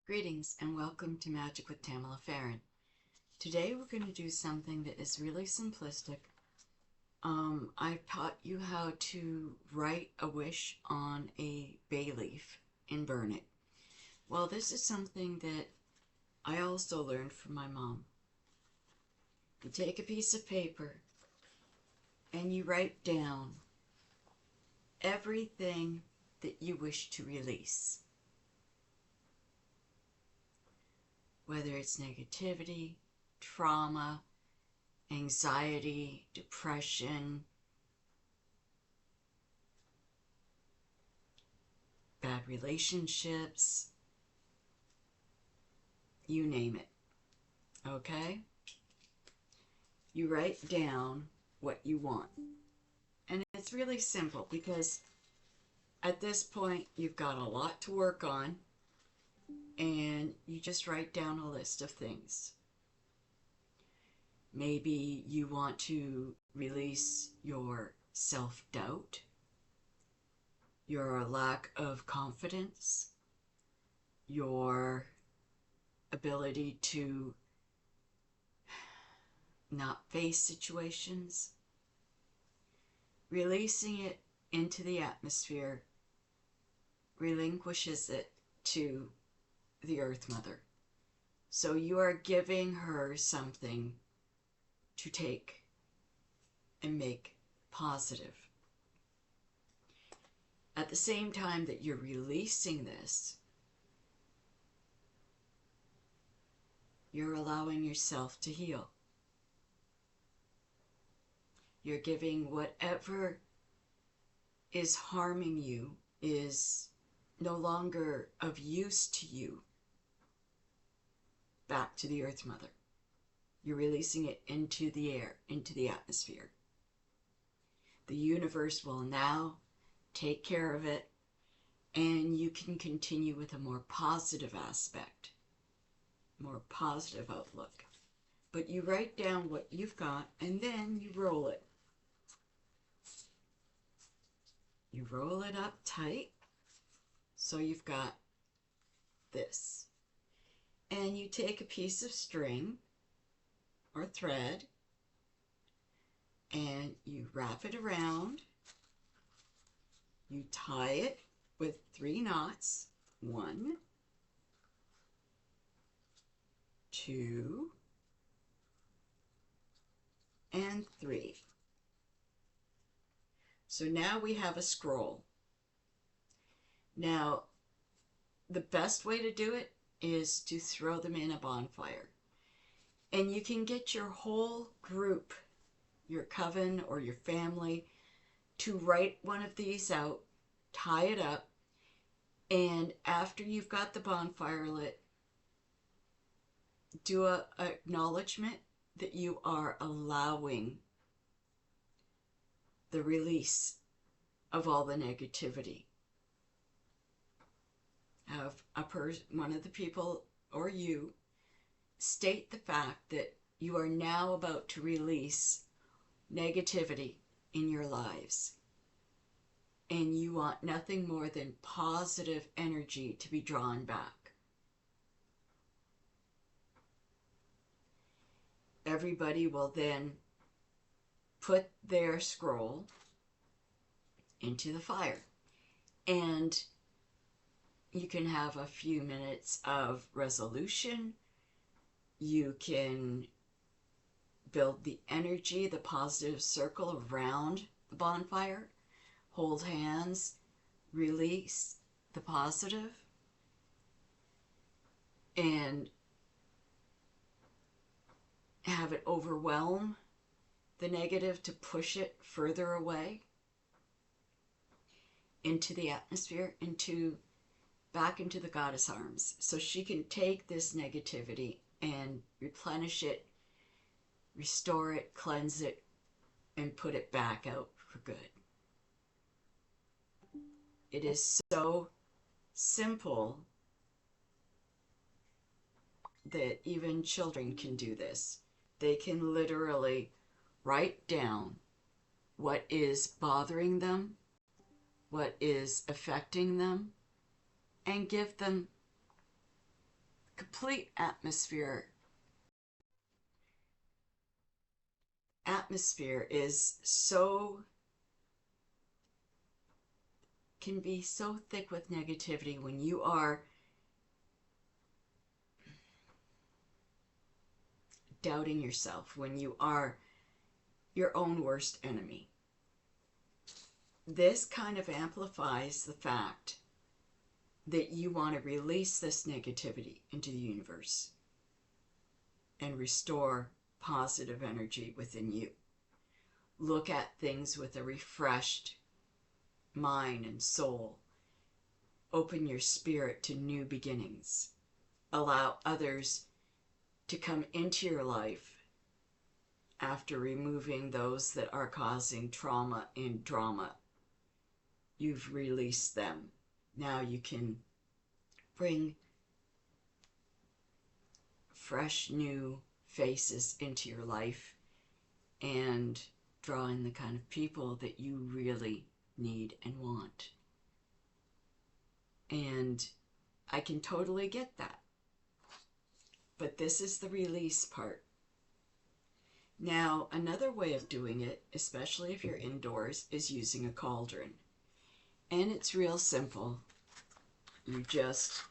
Greetings and welcome to Magic with Tamala Farron. Today we're going to do something that is really simplistic. I've taught you how to write a wish on a bay leaf and burn it. Well, this is something that I also learned from my mom. You take a piece of paper and you write down everything that you wish to release. Whether it's negativity, trauma, anxiety, depression, bad relationships, you name it, okay? You write down what you want. And it's really simple because at this point you've got a lot to work on and you just write down a list of things. Maybe you want to release your self-doubt, your lack of confidence, your ability to not face situations. Releasing it into the atmosphere relinquishes it to the Earth Mother. So you are giving her something to take and make positive. At the same time that you're releasing this, you're allowing yourself to heal. You're giving whatever is harming you, is no longer of use to you, back to the Earth Mother. You're releasing it into the air, into the atmosphere. The universe will now take care of it, and you can continue with a more positive aspect, more positive outlook. But you write down what you've got, and then you roll it. You roll it up tight, so you've got this. And you take a piece of string or thread and you wrap it around. You tie it with 3 knots. 1, 2, and 3. So now we have a scroll. Now, the best way to do it is to throw them in a bonfire. And you can get your whole group, your coven or your family, to write one of these out, tie it up, and after you've got the bonfire lit, do an acknowledgement that you are allowing the release of all the negativity. Have one of the people or you state the fact that you are now about to release negativity in your lives. And you want nothing more than positive energy to be drawn back. Everybody will then put their scroll into the fire. And you can have a few minutes of resolution. You can build the energy, the positive circle around the bonfire. Hold hands, release the positive, and have it overwhelm the negative to push it further away into the atmosphere, back into the goddess arms, so she can take this negativity and replenish it, restore it, cleanse it, and put it back out for good. It is so simple that even children can do this. They can literally write down what is bothering them, what is affecting them, and give them complete atmosphere is so, can be so thick with negativity when you are doubting yourself, when you are your own worst enemy. This kind of amplifies the fact that you want to release this negativity into the universe and restore positive energy within you. Look at things with a refreshed mind and soul. Open your spirit to new beginnings. Allow others to come into your life after removing those that are causing trauma and drama. You've released them. Now you can bring fresh new faces into your life and draw in the kind of people that you really need and want. And I can totally get that. But this is the release part. Now, another way of doing it, especially if you're indoors, is using a cauldron. And it's real simple. You just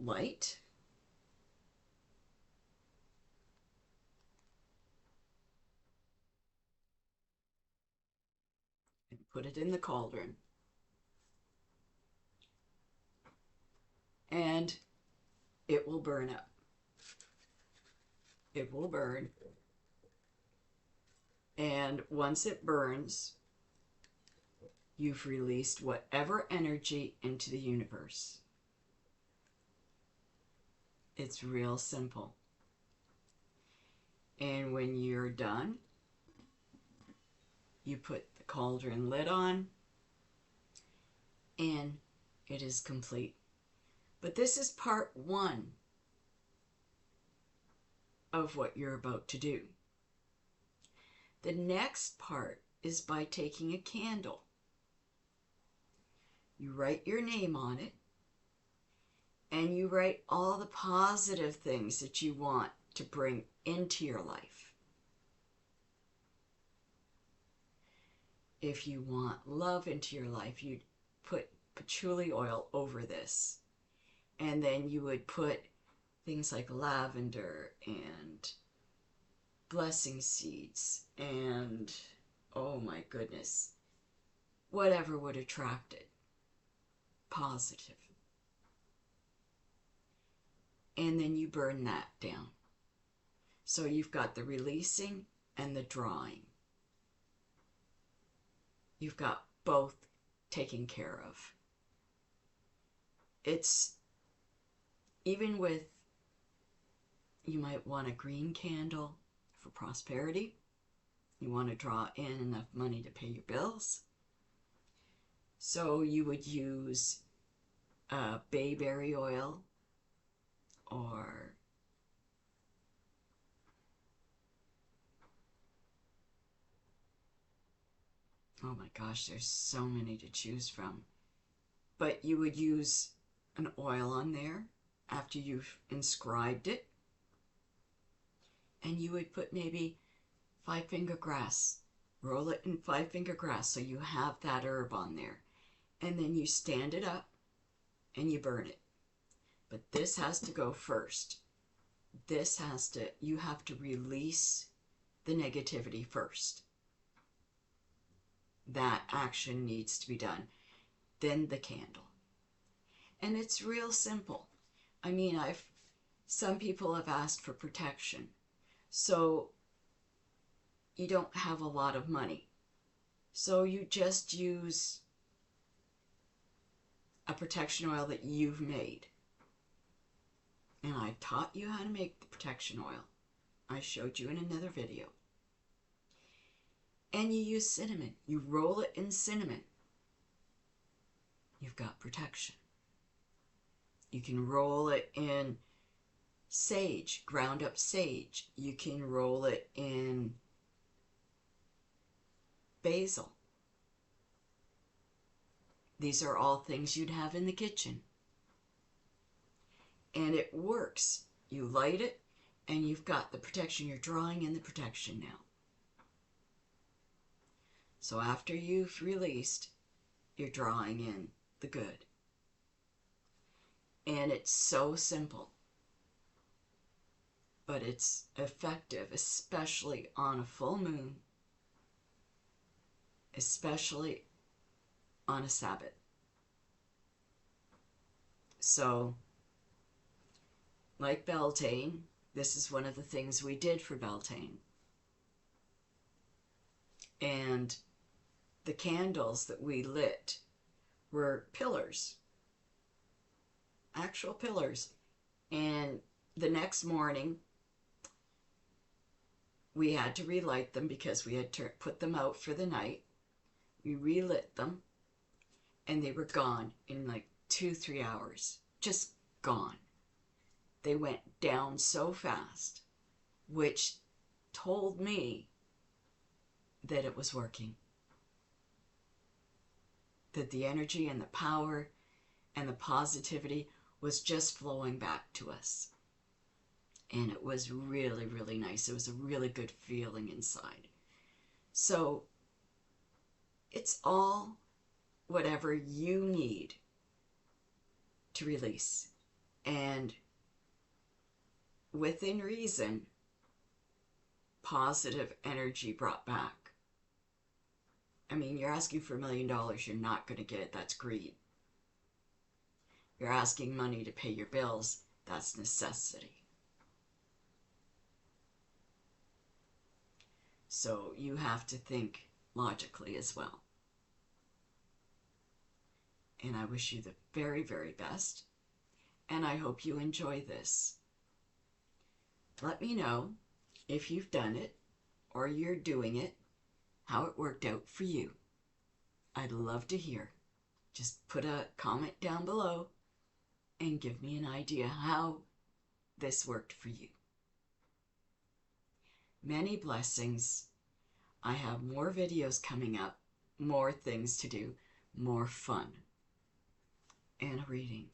light and put it in the cauldron. And it will burn up. It will burn. And once it burns, you've released whatever energy into the universe. It's real simple. And when you're done, you put the cauldron lid on, and it is complete. But this is part one of what you're about to do. The next part is by taking a candle. You write your name on it, and you write all the positive things that you want to bring into your life. If you want love into your life, you'd put patchouli oil over this. And then you would put things like lavender and blessing seeds and, oh my goodness, whatever would attract it. Positive. And then you burn that down. So you've got the releasing and the drawing. You've got both taken care of. It's, even with, you might want a green candle for prosperity. You want to draw in enough money to pay your bills. So you would use bayberry oil or oh my gosh, there's so many to choose from. But you would use an oil on there after you've inscribed it. And you would put maybe 5-finger grass. Roll it in 5-finger grass so you have that herb on there. And then you stand it up and you burn it. But this has to go first. This has to, you have to release the negativity first. That action needs to be done. Then the candle. And it's real simple. I mean, some people have asked for protection. So you don't have a lot of money. So you just use a protection oil that you've made. And I taught you how to make the protection oil. I showed you in another video. And you use cinnamon. You roll it in cinnamon. You've got protection. You can roll it in sage, ground up sage. You can roll it in basil. These are all things you'd have in the kitchen. And it works. You light it, and you've got the protection. You're drawing in the protection now. So after you've released, you're drawing in the good. And it's so simple, but it's effective, especially on a full moon, especially on a Sabbath. So, like Beltane, this is one of the things we did for Beltane. And the candles that we lit were pillars, actual pillars. And the next morning, we had to relight them because we had put them out for the night. We relit them, and they were gone in like 2-3 hours. Just gone. They went down so fast, which told me that it was working. That the energy and the power and the positivity was just flowing back to us. And it was really, really nice. It was a really good feeling inside. So it's all whatever you need to release. And within reason, positive energy brought back. I mean, you're asking for $1 million, you're not going to get it. That's greed. You're asking money to pay your bills. That's necessity. So you have to think logically as well. And I wish you the very, very best. And I hope you enjoy this. Let me know if you've done it or you're doing it, how it worked out for you. I'd love to hear. Just put a comment down below and give me an idea how this worked for you. Many blessings. I have more videos coming up, more things to do, more fun, and a reading.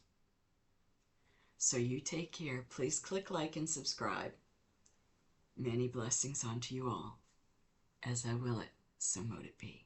So you take care. Please click like and subscribe. Many blessings unto you all. As I will it, so mote it be.